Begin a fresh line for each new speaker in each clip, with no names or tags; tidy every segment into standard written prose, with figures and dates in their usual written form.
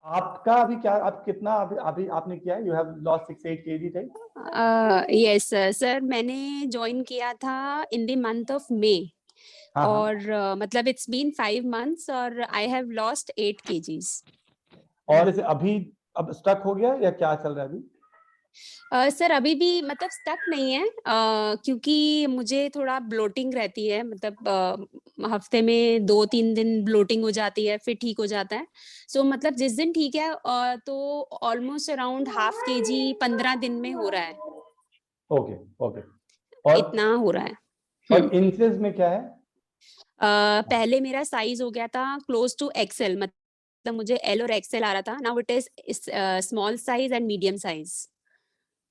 आपका अभी क्या, आप कितना अभी अभी आपने किया है? You have lost 6-8 kg right?
Yes sir, मैंने ज्वाइन किया था in the month of May.
हाँ हाँ।
और मतलब इट्स बीन 5 months और आई हैव लॉस्ट 8 kgs।
और जैसे अभी अब स्टक हो गया या क्या चल रहा है अभी?
सर अभी भी मतलब स्टक नहीं है, क्योंकि मुझे थोड़ा ब्लोटिंग रहती है, मतलब हफ्ते में 2-3 दिन ब्लोटिंग हो जाती है, फिर ठीक हो जाता है। सो मतलब जिस दिन ठीक है तो ऑलमोस्ट अराउंड ½ kg 15 दिन में हो रहा है।
Okay okay. और
इतना हो रहा है।
इंचेस में क्या है?
पहले मेरा साइज हो गया था क्लोज टू एक्सेल, मतलब मुझे एल और एक्सेल आ रहा था। Now it is small size and medium size.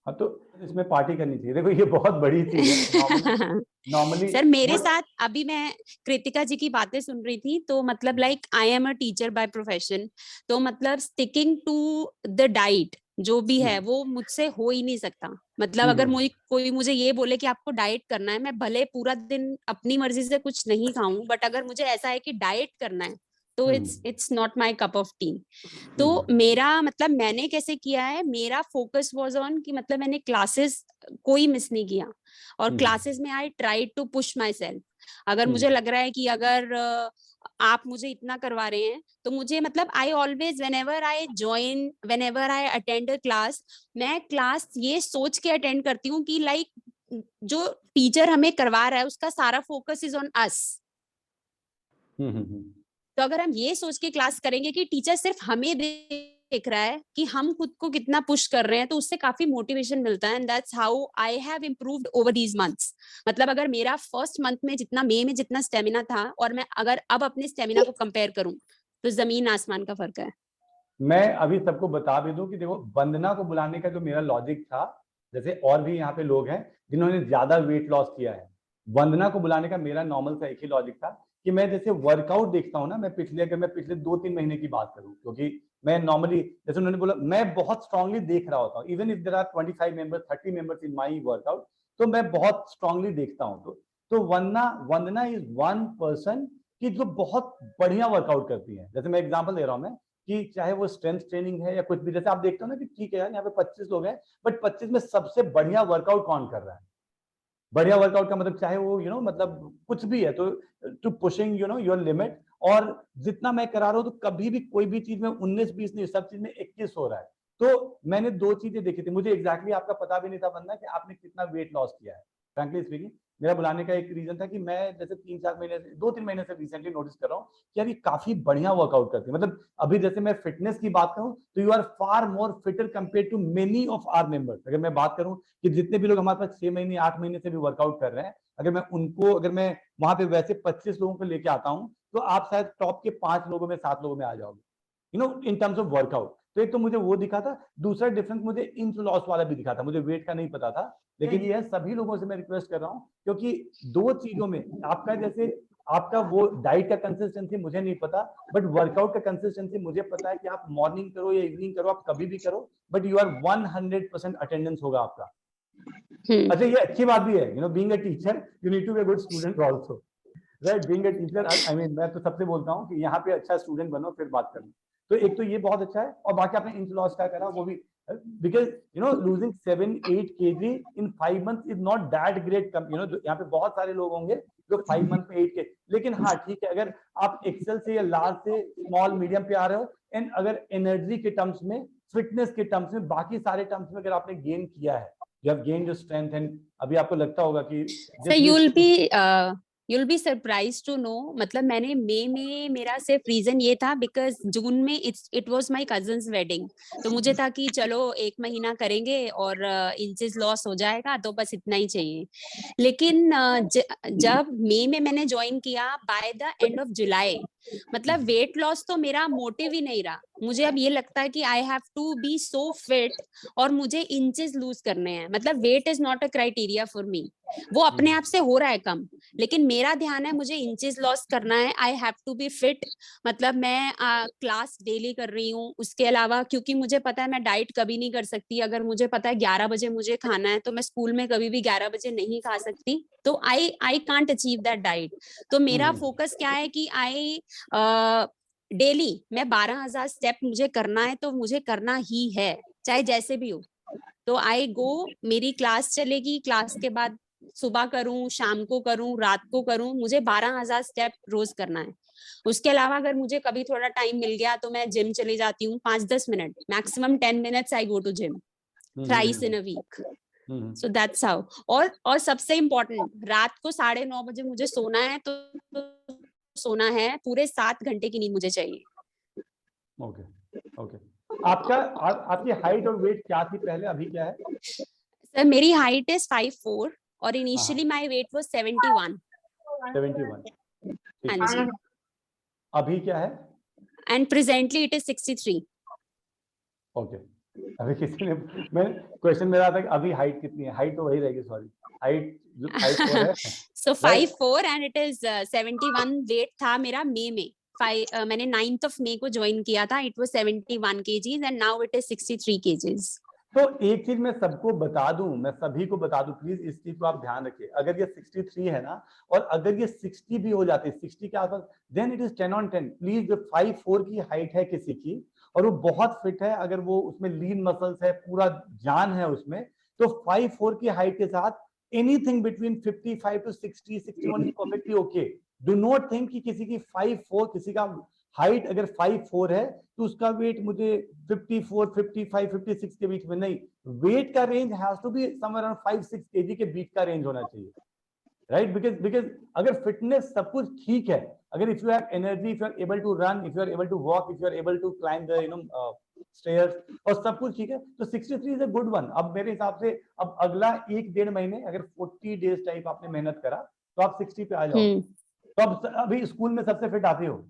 हाँ तो इसमें पार्टी करनी चाहिए। देखो ये बहुत बड़ी चीज है। नॉर्मली नॉर्मली
सर मेरे
गुड।
साथ अभी मैं कृतिका जी की बातें सुन रही थी, तो मतलब like I am a teacher by profession, तो मतलब स्टिकिंग टू द डाइट जो भी है वो मुझसे हो ही नहीं सकता। मतलब अगर मुझे कोई मुझे ये बोले कि आपको डाइट करना है, मैं भले पूरा दिन अपनी मर्जी से कुछ नहीं खाऊं, बट अगर मुझे ऐसा है कि डाइट करना है तो it's not my cup of T. तो मेरा मतलब मैंने कैसे किया है, मेरा फोकस वाज ऑन कि मतलब मैंने क्लासेस कोई मिस नहीं किया, और क्लासेस में I try to push myself. अगर मुझे लग रहा है कि अगर आप मुझे इतना करवा रहे हैं तो मुझे मतलब I always when ever I attend a class, मैं क्लास ये सोच के अटेंड करती हूँ कि लाइक जो टीचर हमें करवा रहा है उसका सारा फोकस इज ऑन अस। तो अगर हम ये सोच के क्लास करेंगे कि टीचर सिर्फ हमें देख रहा है कि हम खुद को कितना पुश कर रहे हैं, तो उससे काफी मोटिवेशन मिलता है। And that's how I have improved over these months. मतलब अगर मेरा फर्स्ट मंथ में जितना मई में जितना स्टेमिना था, और मैं अगर अब अपने स्टेमिना को कंपेयर करूं, तो जमीन आसमान का फर्क है।
मैं अभी सबको बता भी दूं कि देखो, वंदना को बुलाने का जो मेरा लॉजिक था, जैसे और भी यहाँ पे लोग हैं जिन्होंने ज्यादा वेट लॉस किया है, वंदना को बुलाने का मेरा नॉर्मल सा एक ही लॉजिक था कि मैं जैसे वर्कआउट देखता हूँ ना, अगर मैं पिछले 2-3 महीने की बात करूँ, क्योंकि मैं नॉर्मली जैसे उन्होंने बोला मैं बहुत स्ट्रांगली देख रहा होता हूँ, even if there are 25 members 30 members in my workout, तो मैं बहुत स्ट्रांगली देखता हूँ। तो Vandana Vandana is one person की जो बहुत बढ़िया वर्कआउट करती है। जैसे मैं एग्जाम्पल दे रहा हूँ मैं, कि चाहे वो स्ट्रेंथ ट्रेनिंग है या कुछ भी, जैसे आप देखते हो ना कि ठीक है यार यहाँ पे 25 लोग हैं, बट 25 में सबसे बढ़िया वर्कआउट कौन कर रहा है? बढ़िया वर्कआउट का मतलब चाहे वो मतलब कुछ भी है, तो टू पुशिंग योर लिमिट। और जितना मैं करा रहा हूँ, तो कभी भी कोई भी चीज में 19-20 नहीं, सब चीज में 21 हो रहा है। तो मैंने दो चीजें देखी थी, मुझे एग्जैक्टली आपका पता भी नहीं था बनना कि आपने कितना वेट लॉस किया है। फ्रैंकली स्पीकिंग, मेरा बुलाने का एक रीजन था कि मैं जैसे 3-4 महीने से 2-3 महीने से रिसेंटली नोटिस कर रहा हूँ कि यार ये काफी बढ़िया वर्कआउट करती है। मतलब अभी जैसे मैं फिटनेस की बात करूं, तो you are far more fitter compare to many of our members. अगर मैं बात करूं कि जितने भी लोग हमारे पास 6 महीने 8 महीने से भी वर्कआउट कर रहे हैं, अगर मैं वहां पे वैसे 25 लोगों को लेके आता हूं, तो आप शायद टॉप के 5 लोगों में 7 लोगों में आ जाओगे, इन टर्म्स ऑफ वर्कआउट। तो एक तो मुझे वो दिखा था, दूसरा डिफरेंस मुझे इंच लॉस वाला भी दिखा था, मुझे वेट का नहीं पता था। लेकिन ये है, सभी लोगों से मैं रिक्वेस्ट कर रहा हूँ, क्योंकि दो चीजों में आपका, जैसे आपका वो डाइट का कंसिस्टेंसी मुझे नहीं पता, बट वर्कआउट का कंसिस्टेंसी मुझे पता है कि आप मॉर्निंग करो या इवनिंग करो, आप कभी भी करो, बट यू आर 100% अटेंडेंस होगा आपका। अच्छा, ये अच्छी बात भी है, being a teacher you need to be a good student also, right? Being a teacher, I mean मैं तो सबसे बोलता हूँ कि यहाँ पे अच्छा स्टूडेंट बनो फिर बात करना। तो एक तो ये बहुत अच्छा है, और बाकी आपने इंच लॉस क्या करा वो भी, because losing 7-8 kg in 5 month is not that great. यहाँ पे बहुत सारे लोग होंगे जो 5 मंथ में 8 के, लेकिन हाँ ठीक है, अगर आप एक्सेल से या लार्ज से स्मॉल मीडियम पे आ रहे हो, एंड अगर एनर्जी के टर्म्स में, फिटनेस के टर्म्स में, बाकी सारे टर्म्स में अगर आपने गेन किया है, you have gained your strength, and अभी आपको लगता होगा कि
sir
this will
you'll be surprised to know, मतलब मैंने मई में मेरा सिर्फ रीजन ये था बिकॉज जून में it was my cousins wedding, तो मुझे था कि चलो 1 महीना करेंगे और इंचेस लॉस हो जाएगा, तो बस इतना ही चाहिए। लेकिन जब मई में मैंने ज्वाइन किया, by the end of July मतलब वेट लॉस तो मेरा मोटिव ही नहीं रहा। मुझे अब ये लगता है कि I have to be so fit, और मुझे इंचेस लूज करने हैं। मतलब weight is not a criteria for me, वो अपने आप से हो रहा है कम, लेकिन मेरा ध्यान है मुझे इंचेस लॉस करना है। I have to be fit. मतलब मैं क्लास डेली कर रही हूँ, उसके अलावा क्योंकि मुझे पता है मैं डाइट कभी नहीं कर सकती। अगर मुझे पता है 11 बजे मुझे खाना है, तो मैं स्कूल में कभी भी 11 बजे नहीं खा सकती, तो I can't achieve that diet. तो मेरा फोकस क्या है कि आई डेली मैं 12,000 स्टेप मुझे करना है, तो मुझे करना ही है, चाहे जैसे भी हो। तो आई गो, मेरी क्लास चलेगी, क्लास के बाद सुबह करूं, शाम को करूं, रात को करूं, मुझे 12,000 स्टेप रोज करना है। उसके अलावा अगर मुझे कभी थोड़ा टाइम मिल गया तो मैं जिम चली जाती हूँ, 5-10 minute, maximum 10 minutes I go to gym thrice in a week. So that's how. और सबसे इम्पोर्टेंट, रात को 9:30 बजे मुझे सोना है, तो सोना है, पूरे 7 घंटे की नींद मुझे चाहिए।
Okay okay. आपकी हाइट और वेट क्या थी पहले, अभी क्या है?
सर मेरी हाइट इज 5'4" और
हाँ
इनिशियली माय वेट वाज 71।
71,
हाँ
ठीक है।
जी।
अभी क्या है?
And presently it is 63।
Okay. अभी किसी ने, मैं क्वेश्चन मेरा था कि अभी हाइट कितनी है, हाइट तो वही रहेगी, सॉरी, हाइट जो 5'4" है,
so
right?
5'4" and it is 71 weight था मेरा मई में। मैंने 9th ऑफ मई को ज्वाइन किया था, it was 71 kgs and now it is 63 kgs।
तो एक चीज मैं सबको बता दूं, मैं सभी को बता दूं, प्लीज इस चीज को आप ध्यान रखिए। अगर ये 63 है ना, और अगर ये 60 भी हो जाती है, 60 के आसपास, then it is 10 on 10। Please, जो 5'4" की हाइट है किसी की और वो बहुत फिट है, अगर वो उसमें लीन मसल्स है, पूरा जान है उसमें, तो 5'4" की हाइट के साथ anything between 55 to 60, 61 is perfectly okay. Do not think कि किसी की 5'4", किसी का हाइट अगर 5'4" है तो उसका वेट मुझे 54, 55, 56 के बीच में नहीं। वेट का range has to be somewhere around 5-6 kg के बीच का रेंज होना चाहिए, राइट? बिकॉज अगर फिटनेस सब कुछ ठीक है, अगर if you have energy, if you are able to run, if you are able to walk, if you are able to climb the stairs, और सब कुछ ठीक है, तो 63 इज अ गुड वन। अब मेरे हिसाब से अब अगला 1-1.5 महीने अगर 40 डेज टाइप आपने मेहनत करा तो आप 60 पे आ जाओगे। तो अब अभी स्कूल में सबसे फिट आते हो?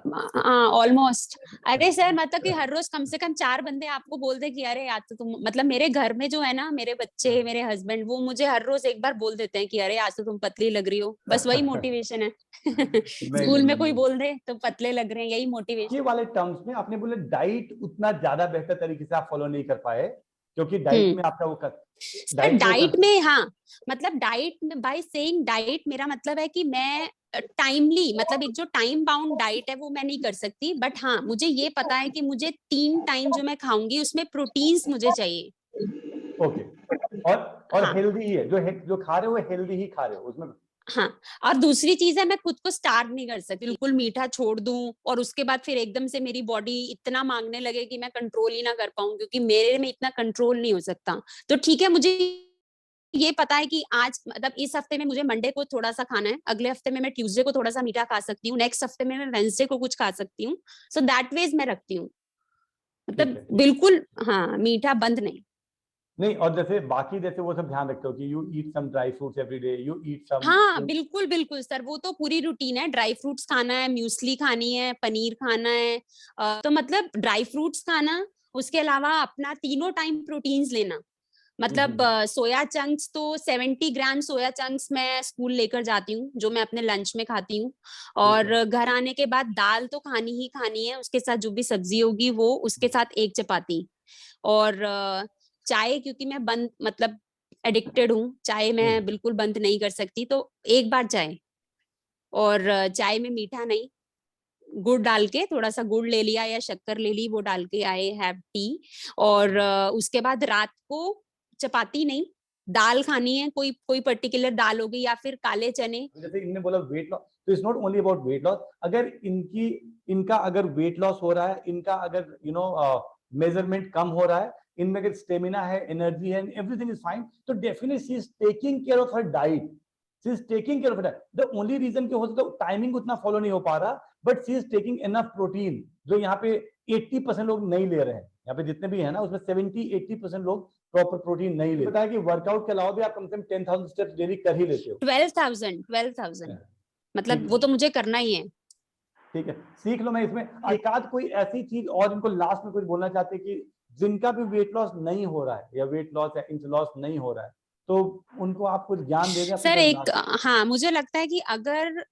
ऑलमोस्ट। अरे सर, मतलब कि हर रोज कम से कम 4 बंदे आपको बोल दे कि अरे आज तो तुम, मतलब मेरे घर में जो है ना, मेरे बच्चे, मेरे हस्बैंड, वो मुझे हर रोज एक बार बोल देते हैं कि अरे आज तो तुम पतली लग रही हो। बस वही मोटिवेशन है।
नहीं
स्कूल
नहीं
में कोई
नहीं,
बोल दे तो पतले लग रहे हैं, यही
ये
मोटिवेशन।
वाले टर्म्स में आपने बोले डाइट उतना ज्यादा बेहतर तरीके से आप फॉलो नहीं कर पाए, क्योंकि डाइट में आपका वो
सर
डाइट में
डाइट में, हाँ, मतलब डाइट में, बाय सेइंग डाइट, मेरा मतलब है कि मैं टाइमली, मतलब एक जो टाइम बाउंड डाइट है वो मैं नहीं कर सकती, बट हाँ मुझे ये पता है कि मुझे 3 टाइम जो मैं खाऊंगी उसमें प्रोटीन्स मुझे चाहिए।
ओके। और
हाँ
हेल्दी ही है, जो खा रहे हो वो हेल्दी ही खा रहे हो उसमें।
हाँ। और दूसरी चीज है, मैं खुद को स्टार्व नहीं कर सकती, बिल्कुल मीठा छोड़ दूं और उसके बाद फिर एकदम से मेरी बॉडी इतना मांगने लगे कि मैं कंट्रोल ही ना कर पाऊं, क्योंकि मेरे में इतना कंट्रोल नहीं हो सकता। तो ठीक है, मुझे ये पता है कि आज, मतलब इस हफ्ते में मुझे मंडे को थोड़ा सा खाना है, अगले हफ्ते में मैं ट्यूसडे को थोड़ा सा मीठा खा सकती हूँ, नेक्स्ट हफ्ते में मैं वेंसडे को कुछ खा सकती हूँ। सो दैट वेज मैं रखती हूँ,
ठीक
मतलब
है, ठीक।
बिल्कुल हाँ, मीठा बंद नहीं।
नहीं, और जैसे बाकी जैसे वो सब ध्यान रखते हो कि you eat some dry fruits every day, you eat some.
हाँ बिल्कुल बिल्कुल सर, वो तो पूरी रूटीन है, ड्राई फ्रूट्स खाना है, म्यूसली खानी है, पनीर खाना है, तो मतलब ड्राई फ्रूट्स खाना, उसके अलावा अपना तीनों टाइम प्रोटीन्स लेना। मतलब सोया चंक्स तो 70 ग्राम सोया चंक्स मैं स्कूल लेकर जाती हूँ, जो मैं अपने लंच में खाती हूँ।
ठीक है।
और घर आने के बाद दाल तो खानी ही खानी है, उसके साथ जो भी सब्जी होगी वो, उसके साथ एक चपाती। और चाय, क्योंकि मैं बंद, मतलब एडिक्टेड हूँ, चाय मैं बिल्कुल बंद नहीं कर सकती, तो एक बार चाय। और चाय में मीठा नहीं, गुड़ डाल के, थोड़ा सा गुड़ ले लिया या शक्कर ले ली, वो डाल के आई हैव टी। और उसके बाद रात को चपाती नहीं, दाल खानी है, कोई कोई पर्टिकुलर दाल होगी या फिर काले चने।
जैसे इनने बोला वेट लॉस, तो it's not only about weight loss. अगर इनका अगर वेट लॉस हो रहा है, इनका अगर मेजरमेंट कम हो रहा है, इनमें अगर स्टेमिना है, एनर्जी है, एवरीथिंग इज फाइन, तो definitely she is taking care of her diet. She is taking care of diet. The only reason कि हो सकता है टाइमिंग उतना फॉलो नहीं हो पा रहा, but she is taking enough protein, जो यहाँ पे 80% लोग नहीं ले रहे हैं। यहाँ पे जितने भी है ना, उसमें 70-80% लोग प्रॉपर प्रोटीन नहीं लेते। बताया कि वर्कआउट के अलावा भी आप कम से कम 10,000 स्टेप्स डेली कर ही लेते हो।
12,000 मतलब
ठीक
वो तो मुझे करना ही है।
ठीक है, सीख लो। मैं इसमें एकाध कोई ऐसी चीज और इनको लास्ट में कुछ बोलना चाहते हैं कि जिनका भी वेट लॉस नहीं हो रहा है, या वेट लॉस या इंच लॉस नहीं हो रहा है, तो उनको आप कुछ ज्ञान दे दें अपनी
सर
तरफ
एक,
लास्ट।
हाँ मुझे लगता है कि अगर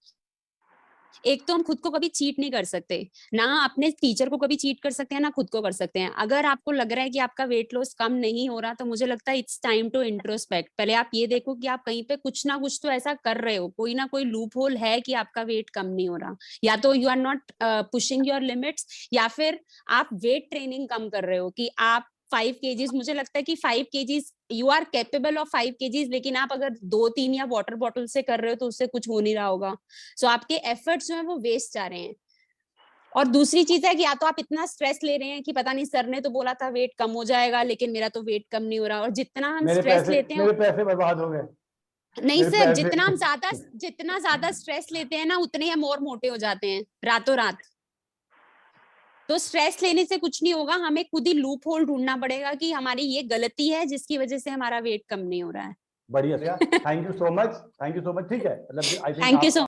एक तो हम खुद को कभी चीट नहीं कर सकते, ना अपने टीचर को कभी चीट कर सकते हैं, ना खुद को कर सकते हैं। अगर आपको लग रहा है कि आपका वेट लॉस कम नहीं हो रहा, तो मुझे लगता है इट्स टाइम टू इंट्रोस्पेक्ट। पहले आप ये देखो कि आप कहीं पे कुछ ना कुछ तो ऐसा कर रहे हो, कोई ना कोई लूप होल है कि आपका वेट कम नहीं हो रहा। या तो you are not pushing your limits, या फिर आप वेट ट्रेनिंग कम कर रहे हो कि आप 5 kgs, मुझे लगता है कि 5 kgs you are capable of 5 kgs, लेकिन आप अगर 2-3 या वाटर बॉटल से कर रहे हो तो उससे कुछ हो नहीं रहा होगा। सो आपके एफर्ट्स जो है वो वेस्ट जा रहे हैं। और दूसरी चीज है कि या तो आप इतना स्ट्रेस ले रहे हैं कि पता नहीं सर ने तो बोला था वेट कम हो जाएगा, लेकिन मेरा तो वेट कम नहीं हो रहा। और जितना हम स्ट्रेस लेते हैं,
मेरे पैसे बर्बाद हो गए,
नहीं
मेरे
सर,
पैसे।
जितना ज्यादा स्ट्रेस लेते हैं ना, उतने हम और मोटे हो जाते हैं रातों रात। तो स्ट्रेस लेने से कुछ नहीं होगा, हमें खुद ही लूप होल ढूंढना पड़ेगा कि हमारी ये गलती है जिसकी वजह से हमारा वेट कम नहीं हो रहा है।
बढ़िया, thank you so much, thank you so much. ठीक है, मतलब आई थिंक
थैंक यू
आप
सो